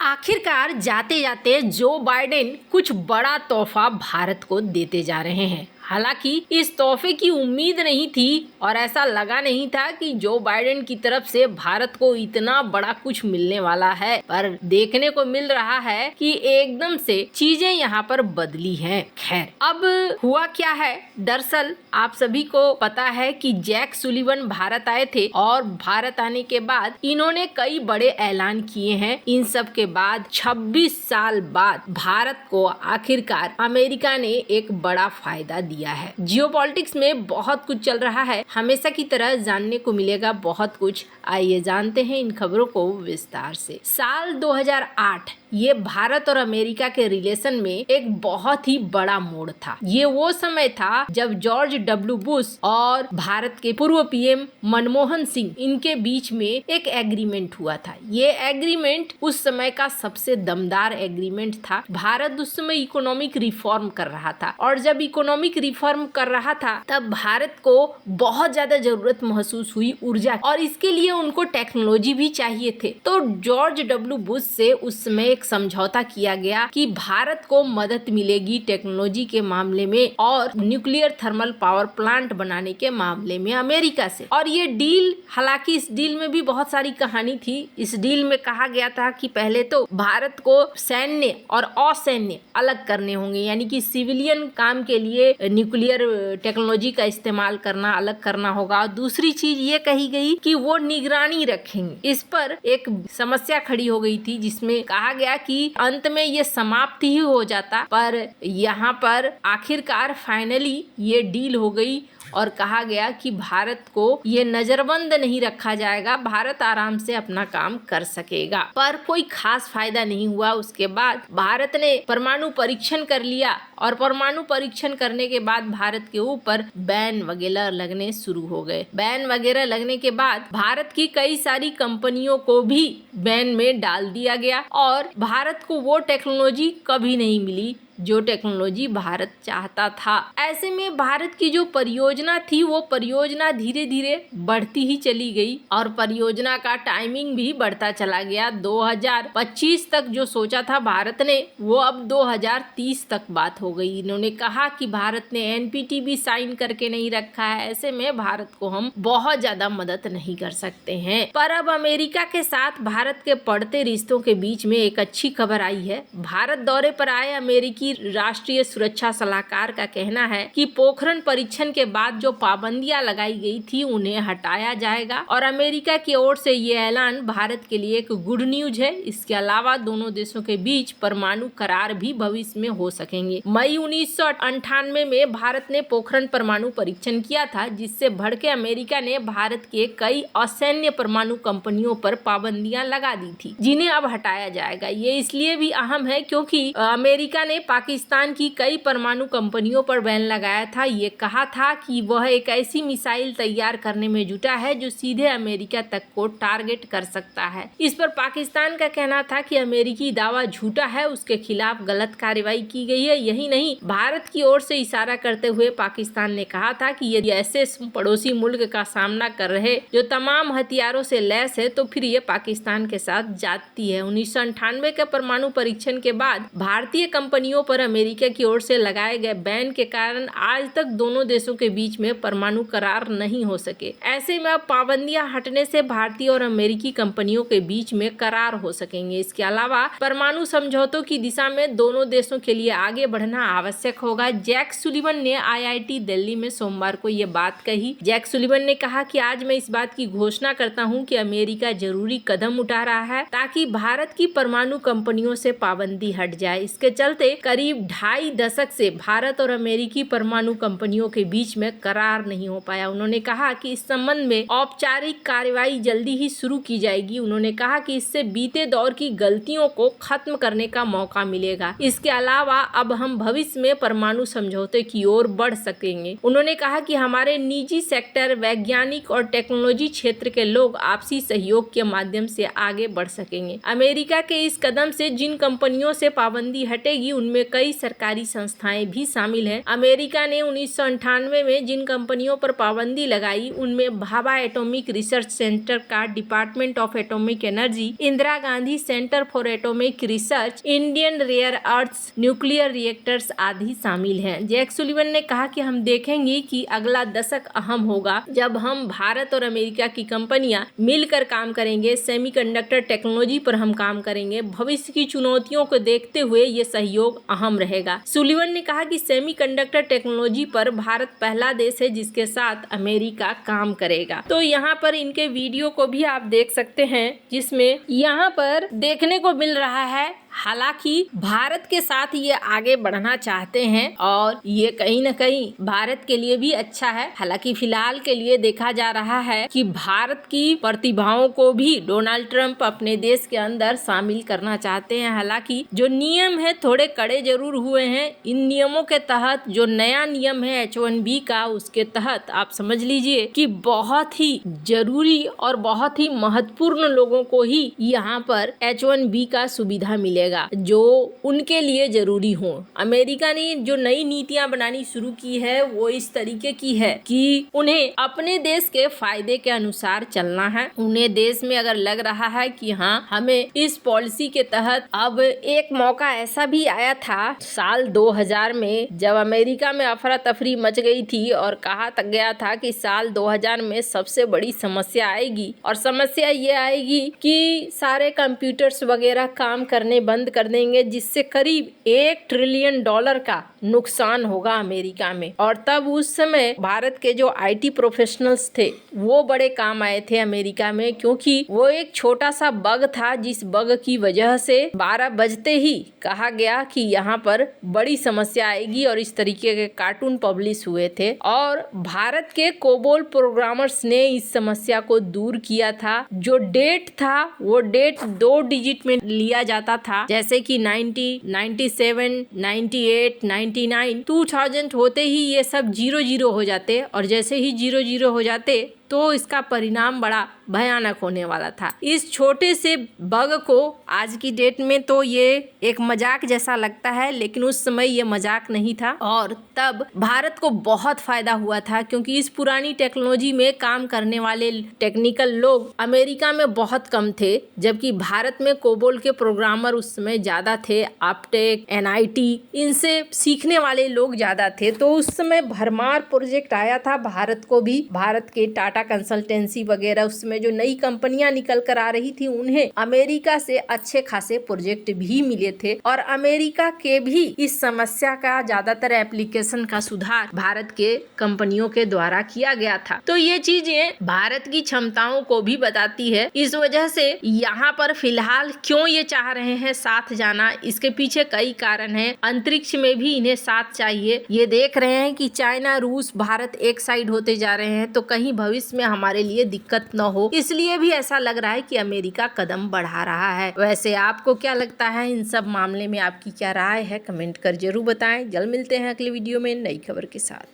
आखिरकार जाते जाते जो बाइडेन कुछ बड़ा तोहफा भारत को देते जा रहे हैं। हालांकि इस तोहफे की उम्मीद नहीं थी और ऐसा लगा नहीं था कि जो बाइडेन की तरफ से भारत को इतना बड़ा कुछ मिलने वाला है, पर देखने को मिल रहा है कि एकदम से चीजें यहाँ पर बदली हैं। खैर, अब हुआ क्या है, दरअसल आप सभी को पता है कि जैक सुलिवन भारत आए थे और भारत आने के बाद इन्होंने कई बड़े ऐलान किए हैं। इन सब के बाद 26 साल बाद भारत को आखिरकार अमेरिका ने एक बड़ा फायदा दिया है। जियोपॉलिटिक्स में बहुत कुछ चल रहा है, हमेशा की तरह जानने को मिलेगा बहुत कुछ। आइए जानते हैं इन खबरों को विस्तार से। साल 2008 ये भारत और अमेरिका के रिलेशन में एक बहुत ही बड़ा मोड़ था। ये वो समय था जब जॉर्ज डब्ल्यू बुश और भारत के पूर्व पीएम मनमोहन सिंह इनके बीच में एक एग्रीमेंट हुआ था। ये एग्रीमेंट उस समय का सबसे दमदार एग्रीमेंट था। भारत उस समय इकोनॉमिक रिफॉर्म कर रहा था और जब इकोनॉमिक रिफॉर्म कर रहा था तब भारत को बहुत ज्यादा जरूरत महसूस हुई ऊर्जा, और इसके लिए उनको टेक्नोलॉजी भी चाहिए थे। तो जॉर्ज डब्ल्यू बुश से उस समय एक समझौता किया गया कि भारत को मदद मिलेगी टेक्नोलॉजी के मामले में और न्यूक्लियर थर्मल पावर प्लांट बनाने के मामले में अमेरिका से। और ये डील, हालांकि इस डील में भी बहुत सारी कहानी थी। इस डील में कहा गया था कि पहले तो भारत को सैन्य और असैन्य अलग करने होंगे, यानी कि सिविलियन काम के लिए न्यूक्लियर टेक्नोलॉजी का इस्तेमाल करना अलग करना होगा। दूसरी चीज ये कही गई कि वो निगरानी रखेंगे। इस पर एक समस्या खड़ी हो गई थी जिसमें कहा गया कि अंत में ये समाप्त ही हो जाता, पर यहाँ पर आखिरकार फाइनली ये डील हो गई और कहा गया कि भारत को ये नजरबंद नहीं रखा जाएगा, भारत आराम से अपना काम कर सकेगा। पर कोई खास फायदा नहीं हुआ। उसके बाद भारत ने परमाणु परीक्षण कर लिया और परमाणु परीक्षण करने के बाद भारत के ऊपर बैन वगैरह लगने शुरू हो गए। बैन वगैरह लगने के बाद भारत की कई सारी कंपनियों को भी बैन में डाल दिया गया और भारत को वो टेक्नोलॉजी कभी नहीं मिली जो टेक्नोलॉजी भारत चाहता था। ऐसे में भारत की जो परियोजना थी वो परियोजना धीरे धीरे बढ़ती ही चली गई और परियोजना का टाइमिंग भी बढ़ता चला गया। 2025 तक जो सोचा था भारत ने वो अब 2030 तक बात हो गई। इन्होंने कहा कि भारत ने एनपीटी भी साइन करके नहीं रखा है, ऐसे में भारत को हम बहुत ज्यादा मदद नहीं कर सकते हैं। पर अब अमेरिका के साथ भारत के बढ़ते रिश्तों के बीच में एक अच्छी खबर आई है। भारत दौरे पर आए अमेरिकी राष्ट्रीय सुरक्षा सलाहकार का कहना है कि पोखरण परीक्षण के बाद जो पाबंदियां लगाई गई थी उन्हें हटाया जाएगा और अमेरिका की ओर से ये ऐलान भारत के लिए एक गुड न्यूज है। इसके अलावा दोनों देशों के बीच परमाणु करार भी भविष्य में हो सकेंगे। मई 1998 में भारत ने पोखरण परमाणु परीक्षण किया था, जिससे भड़के अमेरिका ने भारत के कई असैन्य परमाणु कंपनियों पर पाबंदियां लगा दी थी, जिन्हें अब हटाया जाएगा। ये इसलिए भी अहम है क्योंकि अमेरिका ने पाकिस्तान की कई परमाणु कंपनियों पर बैन लगाया था। ये कहा था कि वह एक ऐसी मिसाइल तैयार करने में जुटा है जो सीधे अमेरिका तक को टारगेट कर सकता है। इस पर पाकिस्तान का कहना था कि अमेरिकी दावा झूठा है, उसके खिलाफ गलत कार्रवाई की गई है। यही नहीं, भारत की ओर से इशारा करते हुए पाकिस्तान ने कहा था कि यदि ऐसे पड़ोसी मुल्क का सामना कर रहे जो तमाम हथियारों से लैस है तो फिर ये पाकिस्तान के साथ जाती है। 1998 के परमाणु परीक्षण के बाद भारतीय कंपनियों पर अमेरिका की ओर से लगाए गए बैन के कारण आज तक दोनों देशों के बीच में परमाणु करार नहीं हो सके। ऐसे में अब पाबंदियां हटने से भारतीय और अमेरिकी कंपनियों के बीच में करार हो सकेंगे। इसके अलावा परमाणु समझौतों की दिशा में दोनों देशों के लिए आगे बढ़ना आवश्यक होगा। जैक सुलिवन ने आईआईटी दिल्ली में सोमवार को ये बात कही। जैक सुलिवन ने कहा कि आज मैं इस बात की घोषणा करता हूँ कि अमेरिका जरूरी कदम उठा रहा है ताकि भारत की परमाणु कंपनियों से पाबंदी हट जाए। इसके चलते करीब 2.5 दशक से भारत और अमेरिकी परमाणु कंपनियों के बीच में करार नहीं हो पाया। उन्होंने कहा कि इस संबंध में औपचारिक कार्रवाई जल्दी ही शुरू की जाएगी। उन्होंने कहा कि इससे बीते दौर की गलतियों को खत्म करने का मौका मिलेगा। इसके अलावा अब हम भविष्य में परमाणु समझौते की ओर बढ़ सकेंगे। उन्होंने कहा कि हमारे निजी सेक्टर, वैज्ञानिक और टेक्नोलॉजी क्षेत्र के लोग आपसी सहयोग के माध्यम से आगे बढ़ सकेंगे। अमेरिका के इस कदम से जिन कंपनियों से पाबंदी हटेगी उनमें जिसमें कई सरकारी संस्थाएं भी शामिल हैं। अमेरिका ने 1998 में जिन कंपनियों पर पाबंदी लगाई उनमें भाभा एटॉमिक रिसर्च सेंटर का department of atomic energy, Indira Gandhi centre for atomic research, Indian rare earths nuclear reactors आदि शामिल हैं। जैक सुलिवन ने कहा कि हम देखेंगे कि अगला दशक अहम होगा जब हम भारत और अमेरिका की कंपनियां मिलकर काम करेंगे। सेमीकंडक्टर टेक्नोलॉजी पर हम काम करेंगे। भविष्य की चुनौतियों को देखते हुए ये सहयोग अहम रहेगा। सुलिवन ने कहा कि सेमीकंडक्टर टेक्नोलॉजी पर भारत पहला देश है जिसके साथ अमेरिका काम करेगा। तो यहाँ पर इनके वीडियो को भी आप देख सकते हैं जिसमें यहाँ पर देखने को मिल रहा है। हालांकि भारत के साथ ये आगे बढ़ना चाहते हैं और ये कहीं न कहीं भारत के लिए भी अच्छा है। हालांकि फिलहाल के लिए देखा जा रहा है कि भारत की प्रतिभाओं को भी डोनाल्ड ट्रंप अपने देश के अंदर शामिल करना चाहते हैं। हालांकि जो नियम है थोड़े कड़े जरूर हुए हैं। इन नियमों के तहत जो नया नियम है H1B का, उसके तहत आप समझ लीजिए कि बहुत ही जरूरी और बहुत ही महत्वपूर्ण लोगों को ही यहाँ पर H1B का सुविधा मिलेगा जो उनके लिए जरूरी हो। अमेरिका ने जो नई नीतियां बनानी शुरू की है वो इस तरीके की है कि उन्हें अपने देश के फायदे के अनुसार चलना है। उन्हें देश में अगर लग रहा है कि हाँ हमें इस पॉलिसी के तहत, अब एक मौका ऐसा भी आया था साल 2000 में जब अमेरिका में अफरा तफरी मच गई थी और कहा तक गया था कि साल 2000 में सबसे बड़ी समस्या आएगी और समस्या ये आएगी कि सारे कंप्यूटर्स वगैरह काम करने बंद कर देंगे, जिससे करीब $1 ट्रिलियन का नुकसान होगा अमेरिका में। और तब उस समय भारत के जो IT प्रोफेशनल्स थे वो बड़े काम आए थे अमेरिका में, क्योंकि वो एक छोटा सा बग था जिस बग की वजह से 12 बजते ही कहा गया कि यहाँ पर बड़ी समस्या आएगी और इस तरीके के कार्टून पब्लिश हुए थे। और भारत के कोबोल प्रोग्रामर्स ने इस समस्या को दूर किया था। जो डेट था वो डेट 2 डिजिट में लिया जाता था, जैसे कि 90, 97, 98, 99, 2000 होते ही ये सब 00 हो जाते और जैसे ही 00 हो जाते तो इसका परिणाम बड़ा भयानक होने वाला था। इस छोटे से बग को आज की डेट में तो ये एक मजाक जैसा लगता है, लेकिन उस समय ये मजाक नहीं था और तब भारत को बहुत फायदा हुआ था, क्योंकि इस पुरानी टेक्नोलॉजी में काम करने वाले टेक्निकल लोग अमेरिका में बहुत कम थे, जबकि भारत में कोबोल के प्रोग्रामर उस समय ज्यादा थे। अपटेक, NIT, इनसे सीखने वाले लोग ज्यादा थे। तो उस समय भरमार प्रोजेक्ट आया था भारत को भी। भारत के टाटा कंसल्टेंसी वगैरह उसमें जो नई कंपनियां निकल कर आ रही थी उन्हें अमेरिका से अच्छे खासे प्रोजेक्ट भी मिले थे और अमेरिका के भी इस समस्या का ज्यादातर एप्लीकेशन का सुधार भारत के कंपनियों के द्वारा किया गया था। तो ये चीजें भारत की क्षमताओं को भी बताती है। इस वजह से यहाँ पर फिलहाल क्यों ये चाह रहे हैं साथ जाना, इसके पीछे कई कारण है। अंतरिक्ष में भी इन्हें साथ चाहिए। ये देख रहे हैं कि चाइना, रूस, भारत एक साइड होते जा रहे हैं, तो कहीं भविष्य में हमारे लिए दिक्कत न हो, इसलिए भी ऐसा लग रहा है कि अमेरिका कदम बढ़ा रहा है। वैसे आपको क्या लगता है इन सब मामले में, आपकी क्या राय है, कमेंट कर जरूर बताएं। जल्द मिलते हैं अगले वीडियो में नई खबर के साथ।